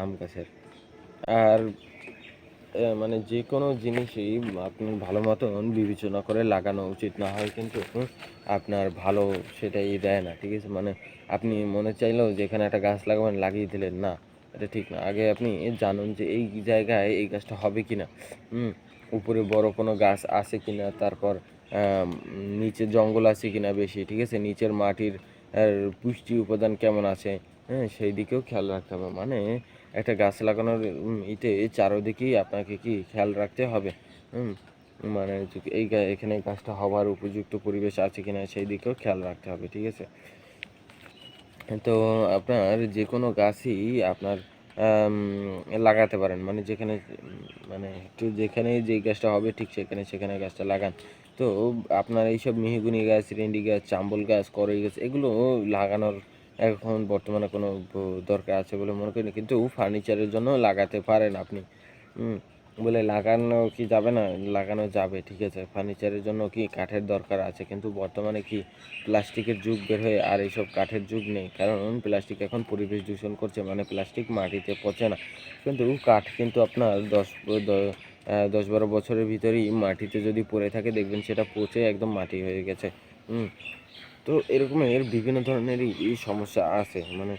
আম গাছের। আর মানে যে কোনো জিনিসই আপনার ভালো মতন বিবেচনা করে লাগানো উচিত, না হয় কিন্তু আপনার ভালো সেটাই দেয় না, ঠিক আছে? মানে আপনি মনে চাইলেও যে এখানে একটা গাছ লাগাবেন, লাগিয়ে দিলেন, না, এটা ঠিক না। আগে আপনি জানুন যে এই জায়গায় এই গাছটা হবে কি না, উপরে বড় কোনো গাছ আছে কি না, তারপর নিচে জঙ্গল আছে কি না বেশি, ঠিক আছে? নিচের মাটির পুষ্টি উপাদান কেমন আছে, হ্যাঁ, সেই দিকেও খেয়াল রাখতে হবে। মানে একটা গাছ লাগানোর চারোদিকেই আপনাকে কি খেয়াল রাখতে হবে। হুম মানে এখানে গাছটা হওয়ার উপযুক্ত পরিবেশ আছে কিনা সেই দিকেও খেয়াল রাখতে হবে, ঠিক আছে? তো আপনার যে কোনো গাছই আপনার লাগাতে পারেন, মানে যেখানে মানে একটু যেখানে যেই গাছটা হবে ঠিক সেখানে সেখানে গাছটা লাগান। তো আপনার এইসব মেহগনি গাছ, রেন্ডি গাছ, চাম্বল গাছ, কড়ই গাছ এগুলো লাগানোর এখন বর্তমানে কোনো দরকার আছে বলে মনে করি না, কিন্তু ফার্নিচারের জন্য লাগাতে পারেন আপনি। হুম বলে লাগানো কি যাবে না? লাগানো যাবে, ঠিক আছে। ফার্নিচারের জন্য কি কাঠের দরকার আছে, কিন্তু বর্তমানে কি প্লাস্টিকের যুগ বের হয়ে আর এইসব কাঠের যুগ নেই, কারণ প্লাস্টিক এখন পরিবেশ দূষণ করছে। মানে প্লাস্টিক মাটিতে পচে না, কিন্তু কাঠ কিন্তু আপনার 10-12 বছরের ভিতরেই মাটিতে যদি পড়ে থাকে দেখবেন সেটা পচে একদম মাটি হয়ে গেছে। হুম তো এরকমের বিভিন্ন ধরনেরই সমস্যা আছে, মানে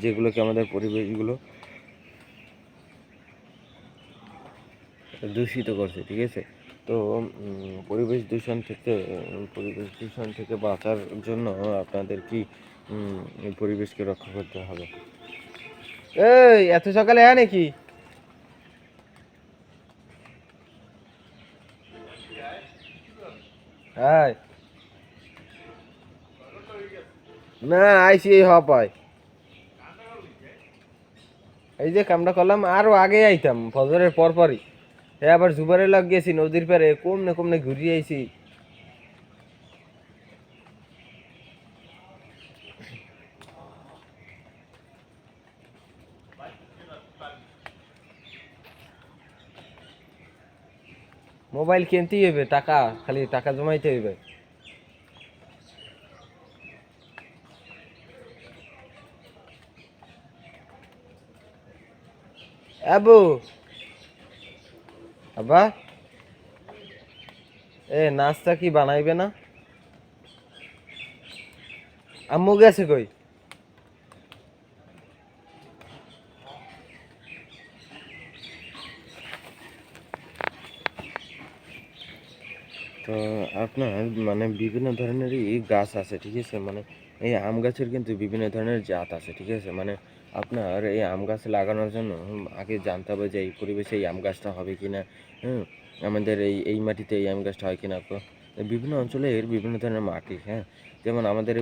যেগুলোকে আমাদের পরিবেশগুলো দূষিত করছে, ঠিক আছে? তো পরিবেশ দূষণ থেকে বাঁচার জন্য আপনাদের কি এই পরিবেশকে রক্ষা করতে হবে। এই এত সকালে হ্যাঁ নাকি? হ্যাঁ না আইসি এই হওয়া পায়। এই যে কামটা করলাম আরো আগে আইতাম ফজরের পর পরই। আবার জুবারে লাগ গেছি নদীর পারে, কমনে কমনে ঘুরিয়ে আইছি। মোবাইল কিনতেই হইবে, টাকা খালি টাকা জমাইতে হইবে। আবু আব্বা, নাস্তা কি বানাইবে না? আম্মু গেছে কই? তো আপনার মানে বিভিন্ন ধরনেরই গাছ আছে, ঠিক আছে? মানে এই আম গাছের কিন্তু বিভিন্ন ধরনের জাত আছে, ঠিক আছে? মানে আপনার এই আম গাছ লাগানোর জন্য আগে জানতে হবে যে এই পরিবেশে এই আম গাছটা হবে কিনা, হুম আমাদের এই মাটিতে এই আম গাছটা হয় কিনা। বিভিন্ন অঞ্চলের বিভিন্ন ধরনের মাটি, হ্যাঁ, যেমন আমাদের